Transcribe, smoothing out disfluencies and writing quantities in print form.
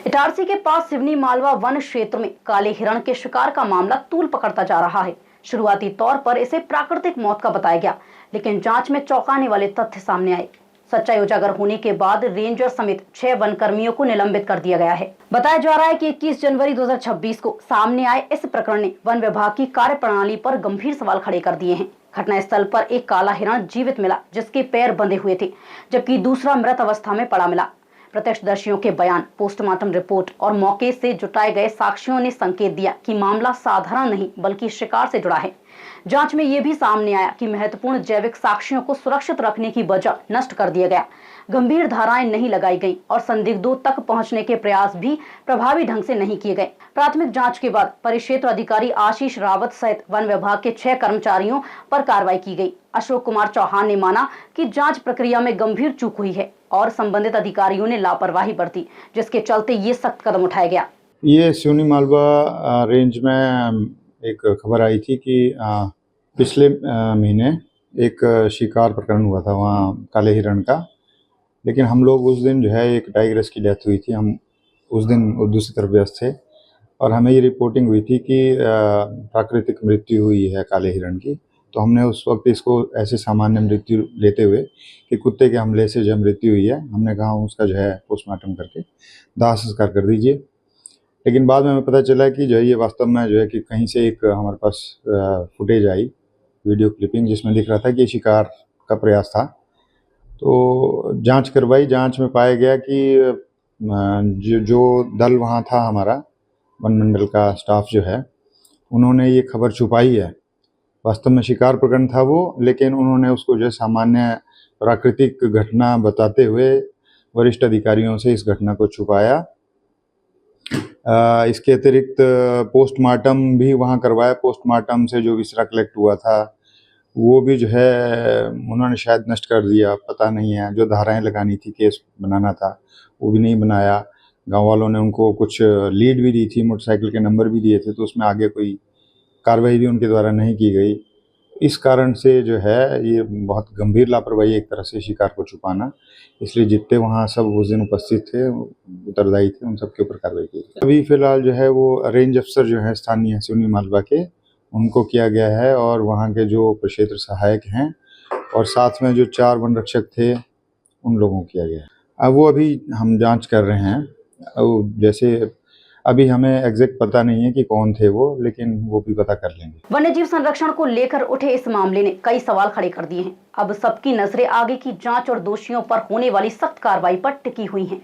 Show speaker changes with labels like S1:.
S1: इटारसी के पास सिवनी मालवा वन क्षेत्र में काले हिरण के शिकार का मामला तूल पकड़ता जा रहा है। शुरुआती तौर पर इसे प्राकृतिक मौत का बताया गया, लेकिन जांच में चौंकाने वाले तथ्य सामने आए। सच्चाई उजागर होने के बाद रेंजर समेत 6 वन कर्मियों को निलंबित कर दिया गया है। बताया जा रहा है कि 21 जनवरी 2026 को सामने आए इस प्रकरण ने वन विभाग की कार्यप्रणाली पर गंभीर सवाल खड़े कर दिए हैं। घटनास्थल पर एक काला हिरण जीवित मिला, जिसके पैर बंधे हुए थे, जबकि दूसरा मृत अवस्था में पड़ा मिला। प्रत्यक्षदर्शियों के बयान, पोस्टमार्टम रिपोर्ट और मौके से जुटाए गए साक्ष्यों ने संकेत दिया कि मामला साधारण नहीं बल्कि शिकार से जुड़ा है। जांच में यह भी सामने आया कि महत्वपूर्ण जैविक साक्ष्यों को सुरक्षित रखने की बजाय नष्ट कर दिया गया, गंभीर धाराएं नहीं लगाई गईं और संदिग्धों तक पहुंचने के प्रयास भी प्रभावी ढंग से नहीं किए गए। प्राथमिक जांच के बाद परिक्षेत्र अधिकारी आशीष रावत सहित वन विभाग के 6 कर्मचारियों पर कार्रवाई की गई। अशोक कुमार चौहान ने माना कि जांच प्रक्रिया में गंभीर चूक हुई है और संबंधित अधिकारियों ने लापरवाही बरती, जिसके चलते ये सख्त कदम उठाया गया।
S2: ये सिवनी मालवा रेंज में एक खबर आई थी कि पिछले महीने एक शिकार प्रकरण हुआ था वहाँ काले हिरण का, लेकिन हम लोग उस दिन जो है एक टाइग्रेस की डेथ हुई थी, हम उस दिन दूसरी तरफ व्यस्त थे और हमें ये रिपोर्टिंग हुई थी कि प्राकृतिक मृत्यु हुई है काले हिरण की। तो हमने उस वक्त इसको ऐसे सामान्य मृत्यु लेते हुए कि कुत्ते के हमले से जो मृत्यु हुई है, हमने कहा उसका जो है पोस्टमार्टम करके दाह संस्कार कर दीजिए। लेकिन बाद में हमें पता चला कि जो है ये वास्तव में जो है कि कहीं से एक हमारे पास फुटेज आई, वीडियो क्लिपिंग, जिसमें दिख रहा था कि शिकार का प्रयास था। तो जांच करवाई, जांच में पाया गया कि जो दल वहाँ था, हमारा वन मंडल का स्टाफ जो है, उन्होंने ये खबर छुपाई है। वास्तव में शिकार प्रकरण था वो, लेकिन उन्होंने उसको जो है सामान्य प्राकृतिक घटना बताते हुए वरिष्ठ अधिकारियों से इस घटना को छुपाया। इसके अतिरिक्त पोस्टमार्टम भी वहाँ करवाया। पोस्टमार्टम से जो विसरा कलेक्ट हुआ था वो भी जो है उन्होंने शायद नष्ट कर दिया, पता नहीं है। जो धाराएं लगानी थी, केस बनाना था, वो भी नहीं बनाया। गांव वालों ने उनको कुछ लीड भी दी थी, मोटरसाइकिल के नंबर भी दिए थे, तो उसमें आगे कोई कार्रवाई भी उनके द्वारा नहीं की गई। इस कारण से जो है ये बहुत गंभीर लापरवाही एक तरह से शिकार को छुपाना। इसलिए जितने वहाँ सब उस दिन उपस्थित थे, उत्तरदायी थे, उन सब के ऊपर कार्रवाई की। अभी फिलहाल जो है वो रेंज अफसर जो है स्थानीय सिवनी मालवा के, उनको किया गया है और वहाँ के जो प्रक्षेत्र सहायक हैं और साथ में जो 4 वन रक्षक थे, उन लोगों को किया गया है। अब वो अभी हम जांच कर रहे हैं। जैसे अभी हमें एग्जैक्ट पता नहीं है कि कौन थे वो, लेकिन वो भी पता कर लेंगे।
S1: वन्यजीव संरक्षण को लेकर उठे इस मामले ने कई सवाल खड़े कर दिए हैं। अब सबकी नजरें आगे की जांच और दोषियों पर होने वाली सख्त कार्रवाई पर टिकी हुई हैं।